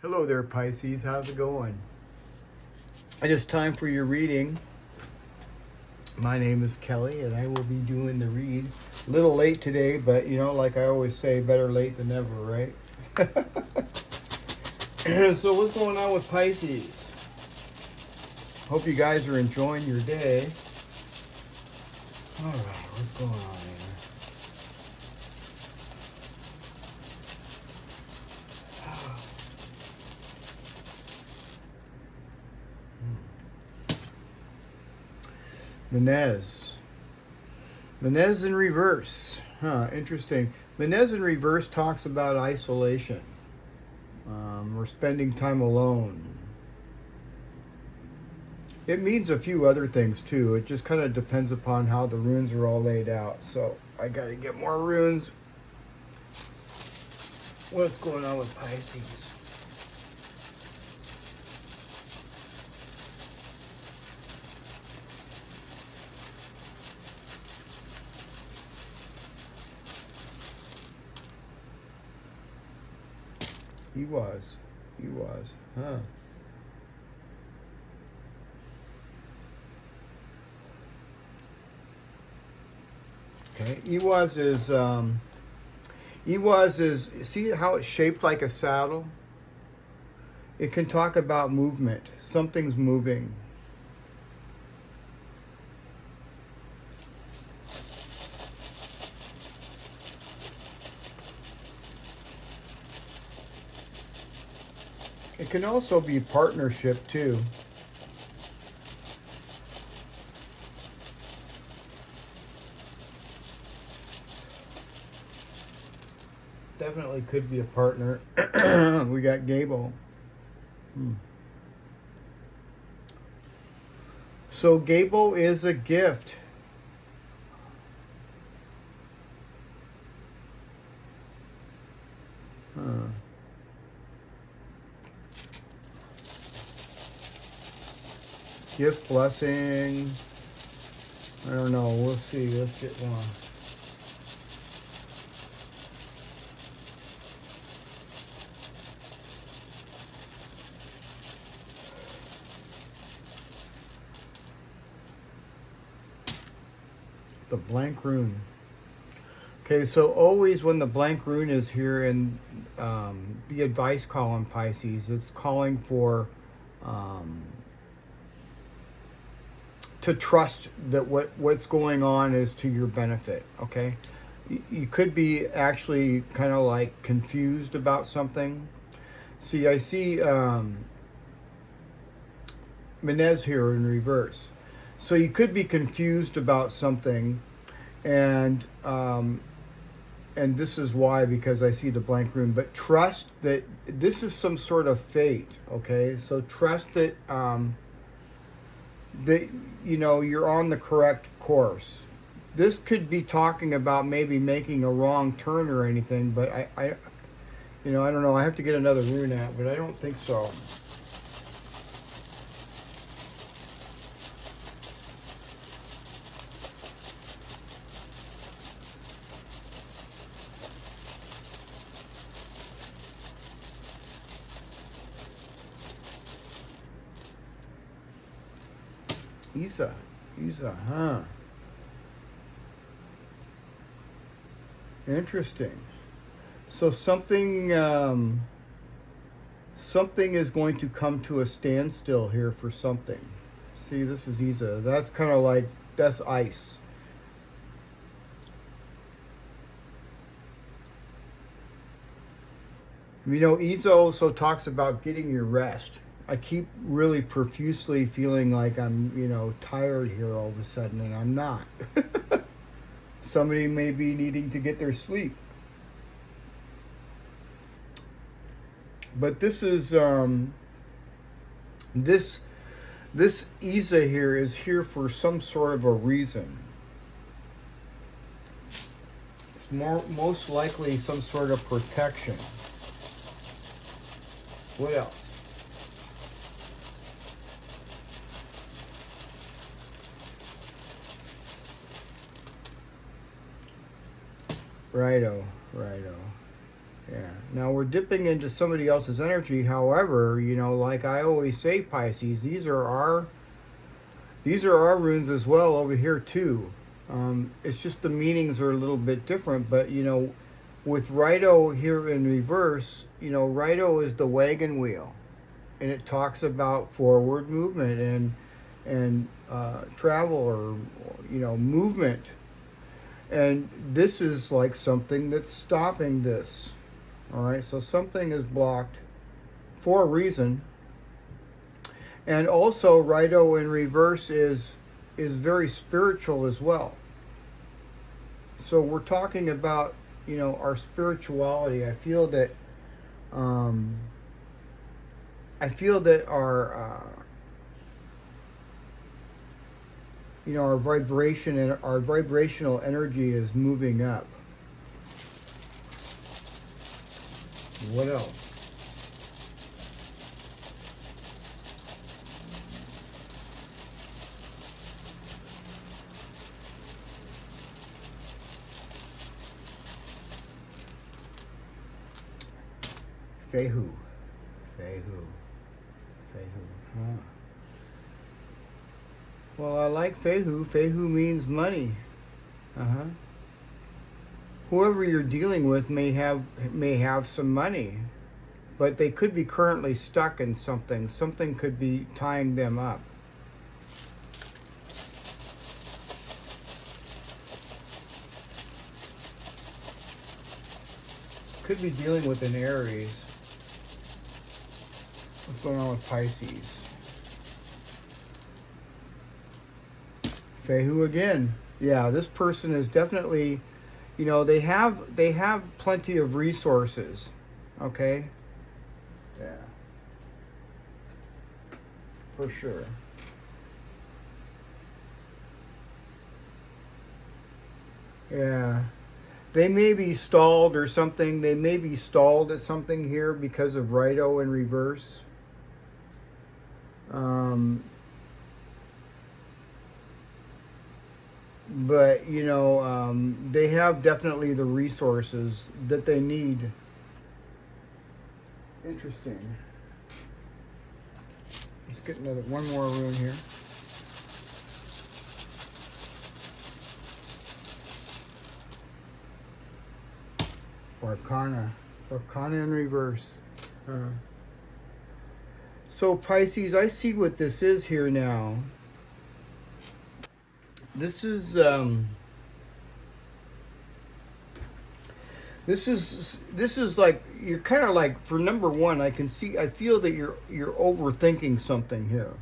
Hello there, Pisces. How's it going? It is time for your reading. My name is Kelly, and I will be doing the read. A little late today, but you know, like I always say, better late than never, right? So what's going on with Pisces? Hope you guys are enjoying your day. All right, what's going on here? Menez. Menez in reverse. Interesting. Menez in reverse talks about isolation. Or spending time alone. It means a few other things too. It just kind of depends upon how the runes are all laid out. So I got to get more runes. What's going on with Pisces? He was. Huh. Okay. Ewaz is, see how it's shaped like a saddle? It can talk about movement. Something's moving. It can also be partnership too. Definitely could be a partner. We got Gebo. So Gebo is a gift. Gift, blessing. I don't know. We'll see. Let's get one. The Blank Rune. Okay, so always when the Blank Rune is here in the advice column, Pisces, it's calling for to trust that what's going on is to your benefit, okay? You could be actually kind of like confused about something. See, I see Menez here in reverse. So you could be confused about something, and this is why, because I see the Blank Rune. But trust that this is some sort of fate, okay? So trust that that you know you're on the correct course. This could be talking about maybe making a wrong turn or anything, but I you know, I don't know. I have to get another rune out, but I don't think so. Isa, huh? Interesting. So something is going to come to a standstill here for something. See, this is Isa. That's kind of like, that's ice. You know, Isa also talks about getting your rest. I keep really profusely feeling like I'm, you know, tired here all of a sudden, and I'm not. Somebody may be needing to get their sleep. But this is this Isa here is here for some sort of a reason. It's most likely some sort of protection. What else? Righto. Yeah. Now we're dipping into somebody else's energy. However, you know, like I always say, Pisces, these are our runes as well over here too. It's just the meanings are a little bit different, but you know, with Righto here in reverse, you know, Righto is the wagon wheel, and it talks about forward movement and travel or you know movement, and this is like something that's stopping this. All right, so something is blocked for a reason. And also, Righto in reverse is very spiritual as well. So we're talking about you know our spirituality. Um, I feel that our you know our vibration and our vibrational energy is moving up. What else? Fehu. Fehu. Fehu. Huh. Well, I like Fehu. Fehu means money. Uh-huh. Whoever you're dealing with may have some money, but they could be currently stuck in something. Something could be tying them up. Could be dealing with an Aries. What's going on with Pisces? Fehu again. Yeah, this person is definitely, you know, they have plenty of resources. Okay? Yeah. For sure. Yeah. They may be stalled or something. They may be stalled at something here because of Righto in reverse. Um, but you know they have definitely the resources that they need. Interesting. Let's get one more rune here. Arcana in reverse. So Pisces, I see what this is here now. This is this is like you're kind of like for number one. I feel that you're overthinking something here.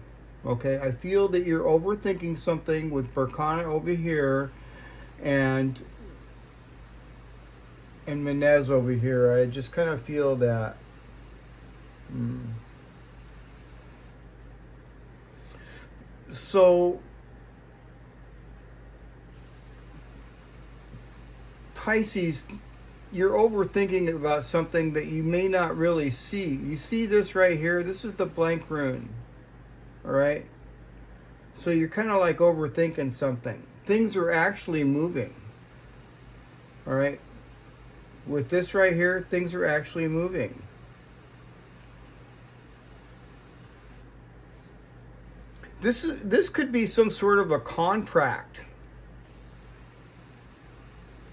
Okay, I feel that you're overthinking something with Berkana over here, and Menez over here. I just kind of feel that. So Pisces, you're overthinking about something that you may not really see. You see this right here? This is the blank rune. All right? So you're kind of like overthinking something. Things are actually moving. All right? With this right here, things are actually moving. This could be some sort of a contract.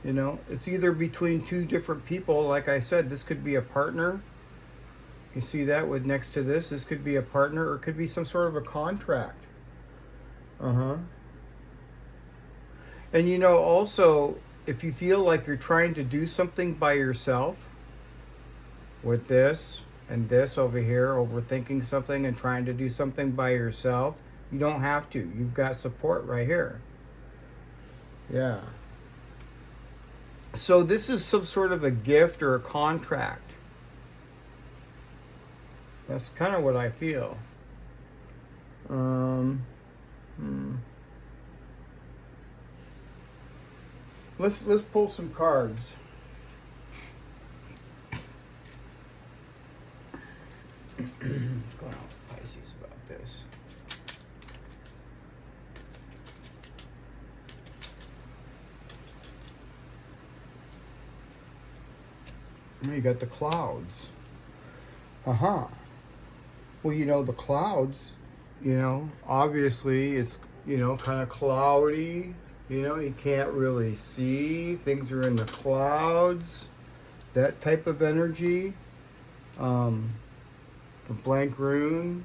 You know, it's either between two different people. Like I said, this could be a partner. You see that with next to this? This could be a partner or it could be some sort of a contract. Uh-huh. And you know, also, if you feel like you're trying to do something by yourself with this and this over here, overthinking something and trying to do something by yourself, you don't have to. You've got support right here. Yeah. So this is some sort of a gift or a contract. That's kind of what I feel. Let's pull some cards. What's going on with Pisces about this? You got the clouds. Uh-huh. Well, you know, the clouds, you know, obviously it's, you know, kind of cloudy. You know, you can't really see. Things are in the clouds. That type of energy. The Blank Rune.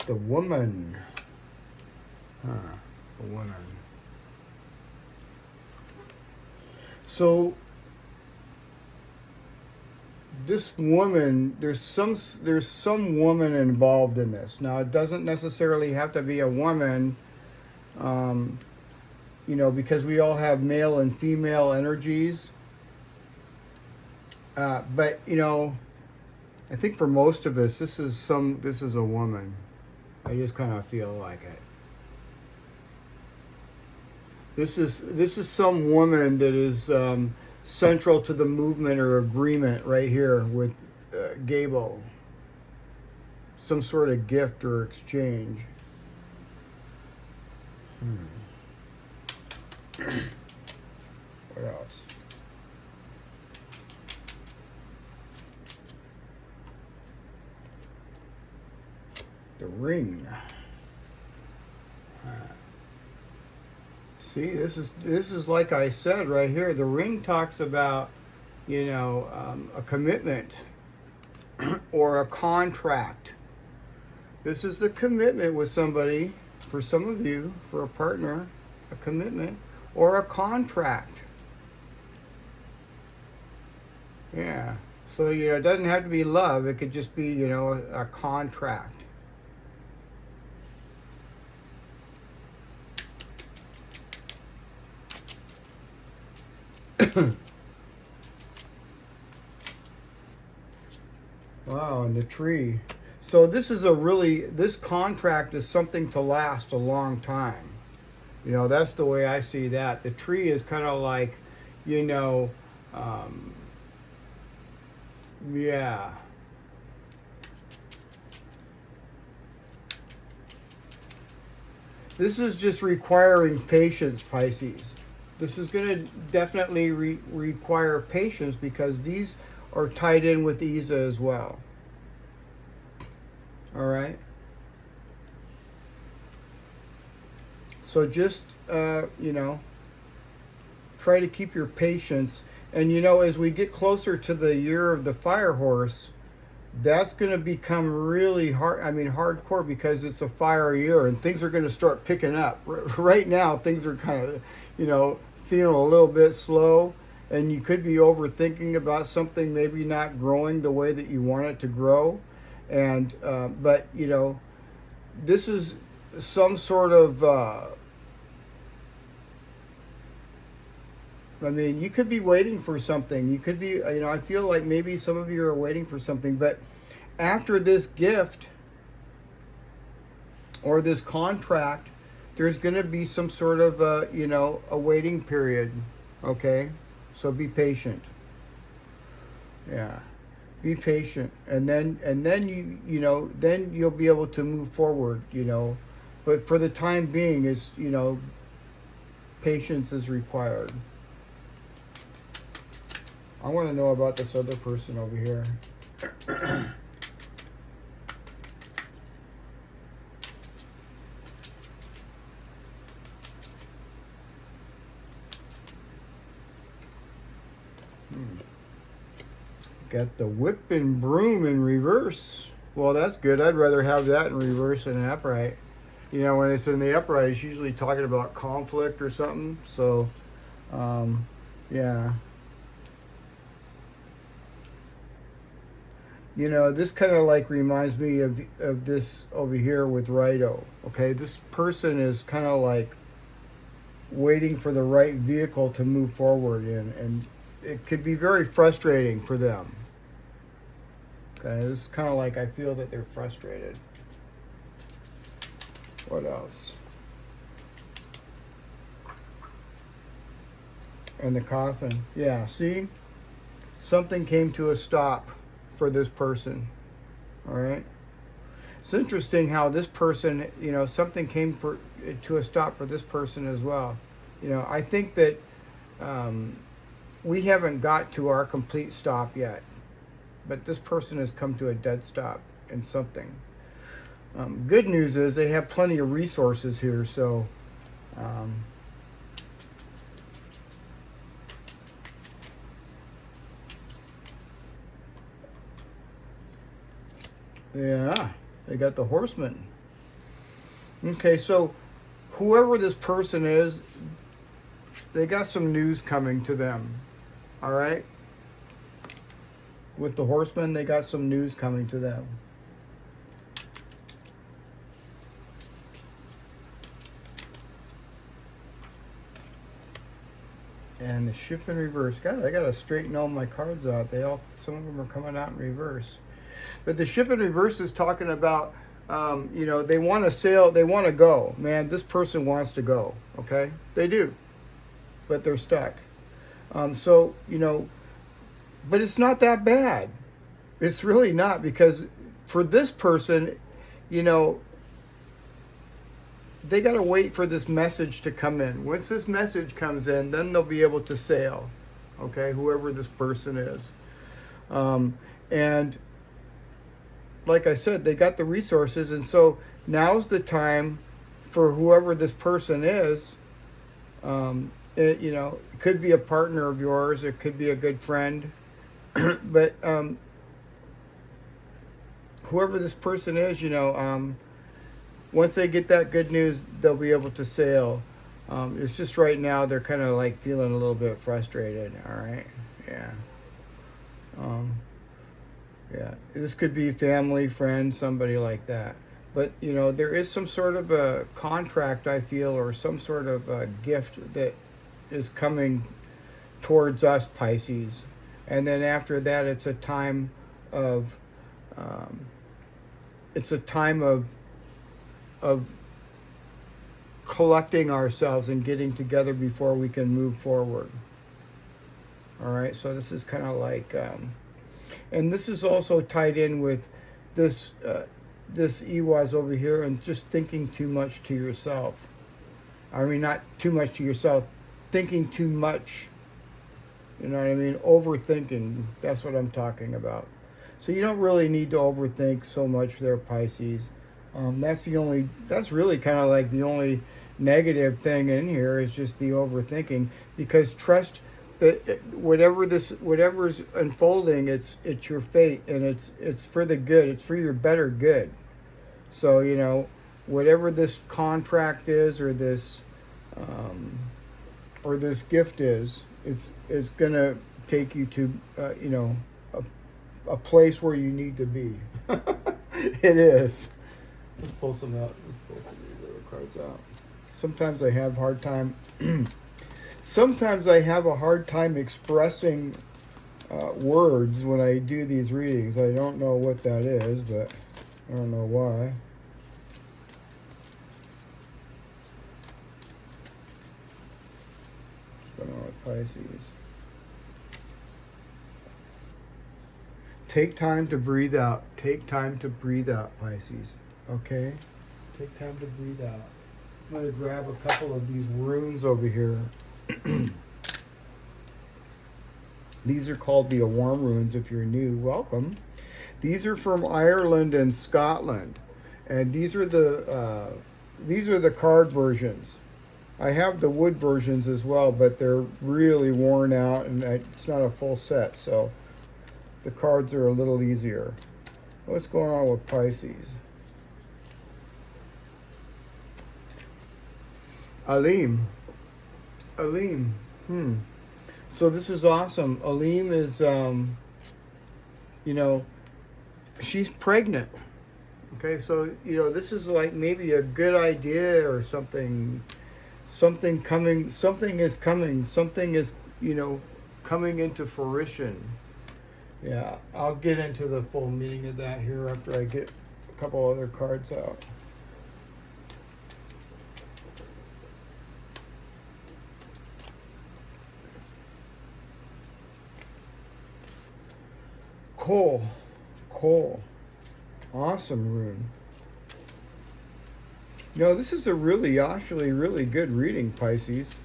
The woman. The woman. So this woman, there's some woman involved in this. Now it doesn't necessarily have to be a woman, you know, because we all have male and female energies. But you know, I think for most of us, this is a woman. I just kind of feel like it. This is some woman that is central to the movement or agreement right here with Gebo. Some sort of gift or exchange. What else? The ring. See, this is like I said right here. The ring talks about, you know, a commitment or a contract. This is a commitment with somebody, for some of you, for a partner, a commitment or a contract. Yeah. So, you know, it doesn't have to be love. It could just be, you know, a contract. Wow, and the tree. So this contract is something to last a long time. You know, that's the way I see that. The tree is kind of like, you know, yeah. This is just requiring patience, Pisces. This is going to definitely require patience because these are tied in with Isa as well. All right. So just, you know, try to keep your patience. And, you know, as we get closer to the year of the fire horse, that's going to become really hard. I mean, hardcore because it's a fire year and things are going to start picking up. Right now, things are kind of, you know, feeling a little bit slow. And you could be overthinking about something maybe not growing the way that you want it to grow. And, but, you know, this is some sort of, I mean, you could be waiting for something. You could be, you know, I feel like maybe some of you are waiting for something. But after this gift or this contract, there's going to be some sort of, you know, a waiting period. Okay? So be patient. Yeah. Be patient. And then you know, then you'll be able to move forward, you know. But for the time being is, you know, patience is required. I want to know about this other person over here. Got the whip and broom in reverse. Well, that's good. I'd rather have that in reverse than upright. You know, when it's in the upright, it's usually talking about conflict or something. So, yeah. You know, this kind of like reminds me of this over here with Rido. Okay, this person is kind of like waiting for the right vehicle to move forward in, and it could be very frustrating for them. Okay, this is kind of like I feel that they're frustrated. What else? And the coffin. Yeah, see? Something came to a stop for this person. All right? It's interesting how this person, something came to a stop for this person as well. I think that we haven't got to our complete stop yet, but this person has come to a dead stop in something. Good news is they have plenty of resources here, so yeah, they got the Horseman. Okay, so whoever this person is, they got some news coming to them. All right? With the Horseman, they got some news coming to them. And the Ship in reverse. God, I gotta straighten all my cards out. Some of them are coming out in reverse. But the Ship in reverse is talking about, they want to sail, they want to go. Man, this person wants to go. Okay, they do, but they're stuck. But it's not that bad. It's really not, because for this person, they got to wait for this message to come in. Once this message comes in, then they'll be able to sail. Okay, whoever this person is. And like I said, they got the resources, and so now's the time for whoever this person is. It could be a partner of yours, it could be a good friend, but whoever this person is, once they get that good news, they'll be able to sail. It's just right now they're kind of like feeling a little bit frustrated. All right, yeah. Yeah, this could be family, friend, somebody like that. But, there is some sort of a contract, I feel, or some sort of a gift that is coming towards us, Pisces. And then after that, it's a time of, of collecting ourselves and getting together before we can move forward. All right, so this is kind of like... and this is also tied in with this Iwaz over here, and just thinking too much to yourself. I mean, not too much to yourself, thinking too much. You know what I mean? Overthinking. That's what I'm talking about. So you don't really need to overthink so much there, Pisces. That's really kind of like the only negative thing in here is just the overthinking, because trust that whatever's unfolding, it's your fate, and it's for the good. It's for your better good. So whatever this contract is, or this gift is, it's gonna take you to a place where you need to be. It is. Let's pull some out. Let's pull some of these other cards out. Sometimes I have a hard time expressing words when I do these readings. I don't know what that is, but I don't know why. What's going on with Pisces? Take time to breathe out. Take time to breathe out, Pisces. Okay? Take time to breathe out. I'm going to grab a couple of these runes over here. These are called the Awarm runes. If you're new, welcome. These are from Ireland and Scotland, and these are the card versions. I have the wood versions as well, but they're really worn out, and it's not a full set, so the cards are a little easier. What's going on with Pisces? Alim. So this is awesome. Alim is, she's pregnant. Okay, so, this is like maybe a good idea or something. Something coming, something is coming. Something is, coming into fruition. Yeah, I'll get into the full meaning of that here after I get a couple other cards out. Coal. Coal. Awesome rune. This is a actually really good reading, Pisces.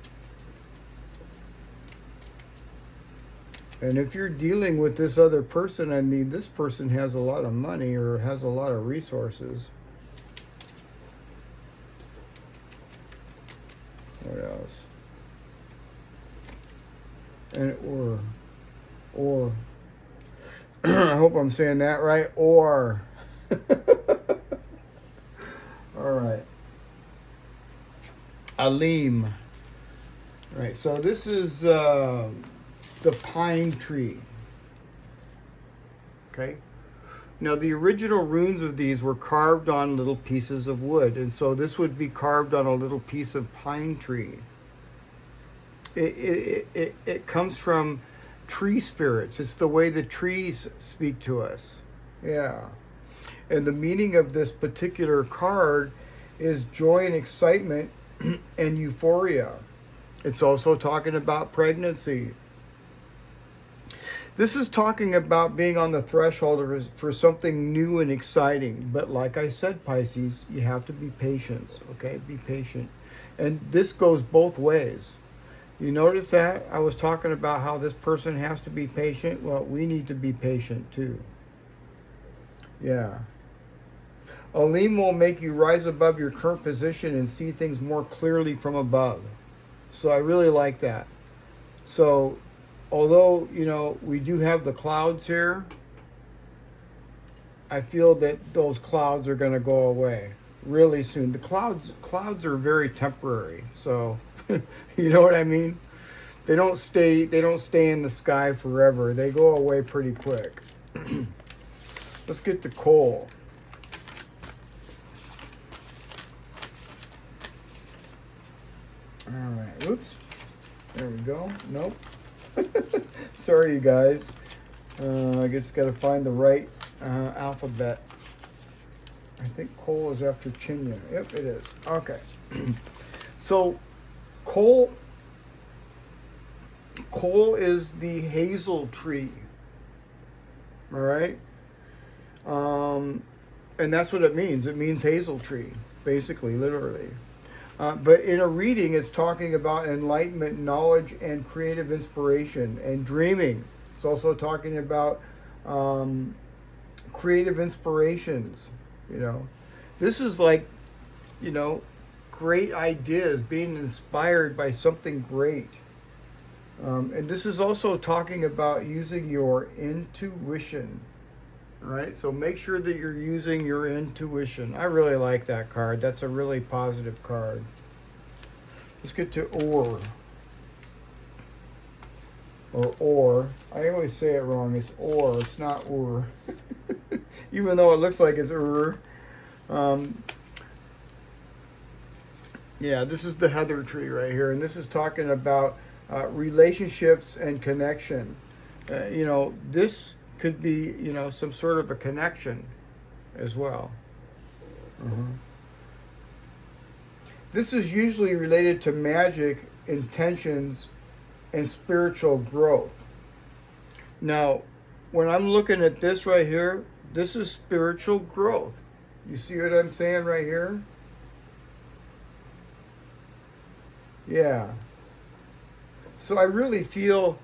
And if you're dealing with this other person, I mean, this person has a lot of money or has a lot of resources. What else? And or I hope I'm saying that right. Or all right. Alim. Right. So this is the pine tree. Okay. Now the original runes of these were carved on little pieces of wood, and so this would be carved on a little piece of pine tree. It comes from tree spirits. It's the way the trees speak to us. Yeah. And the meaning of this particular card is joy and excitement and euphoria. It's also talking about pregnancy. This is talking about being on the threshold for something new and exciting. But like I said, Pisces, you have to be patient, okay? Be patient. And this goes both ways. You notice that? I was talking about how this person has to be patient. Well, we need to be patient too. Yeah. Alim will make you rise above your current position and see things more clearly from above. So I really like that. So although, we do have the clouds here, I feel that those clouds are going to go away really soon. The clouds are very temporary. So, you know what I mean? They don't stay in the sky forever. They go away pretty quick. Let's get to coal. All right. Oops. There we go. Nope. Sorry, you guys. I just got to find the right alphabet. I think coal is after Chinya. Yep, it is. Okay. So, coal is the hazel tree. All right. And that's what it means. It means hazel tree, basically, literally. But in a reading, it's talking about enlightenment, knowledge, and creative inspiration, and dreaming. It's also talking about creative inspirations. This is like, great ideas, being inspired by something great. And this is also talking about using your intuition. All right, so make sure that you're using your intuition. I really like that card. That's a really positive card. Let's get to or. Or. I always say it wrong. It's or. It's not or. Even though it looks like it's Yeah, this is the heather tree right here. And this is talking about relationships and connection. This could be, some sort of a connection as well. This is usually related to magic, intentions, and spiritual growth. Now, when I'm looking at this right here, this is spiritual growth. You see what I'm saying right here? Yeah. So I really feel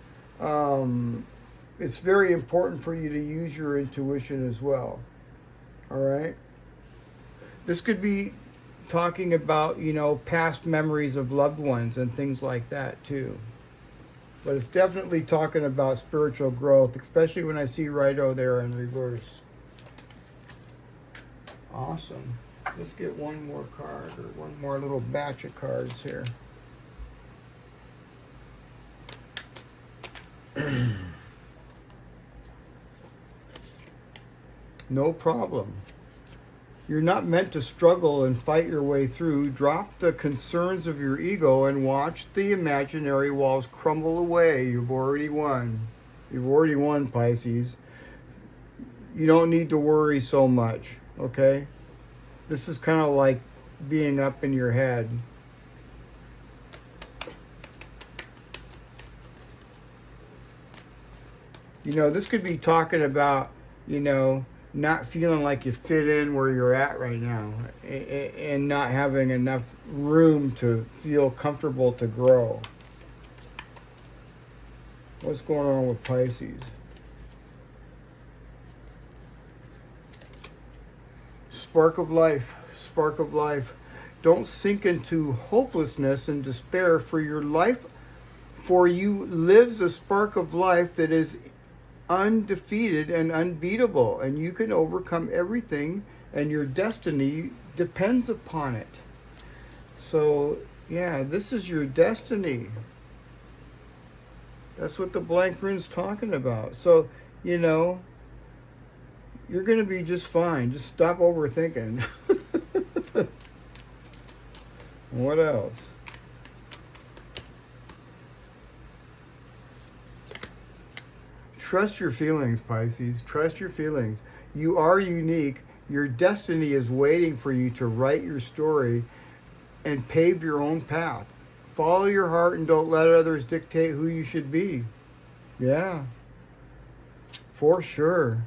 it's very important for you to use your intuition as well. All right? This could be talking about, past memories of loved ones and things like that too. But it's definitely talking about spiritual growth, especially when I see Righto there in reverse. Awesome. Let's get one more card, or one more little batch of cards here. No problem. You're not meant to struggle and fight your way through. Drop the concerns of your ego and watch the imaginary walls crumble away. You've already won. You've already won, Pisces. You don't need to worry so much, okay? This is kind of like being up in your head. You know, this could be talking about, not feeling like you fit in where you're at right now and not having enough room to feel comfortable to grow. What's going on with Pisces? Spark of life, spark of life. Don't sink into hopelessness and despair, for your life, for you lives a spark of life that is undefeated and unbeatable, and you can overcome everything, and your destiny depends upon it. So, yeah, this is your destiny. That's what the Blank Rune's talking about. So, you're going to be just fine. Just stop overthinking. What else? Trust your feelings, Pisces. Trust your feelings. You are unique. Your destiny is waiting for you to write your story and pave your own path. Follow your heart and don't let others dictate who you should be. Yeah, for sure.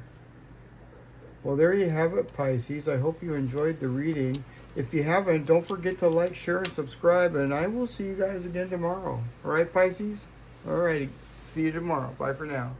Well, there you have it, Pisces. I hope you enjoyed the reading. If you haven't, don't forget to like, share, and subscribe, and I will see you guys again tomorrow. All right, Pisces? All righty. See you tomorrow. Bye for now.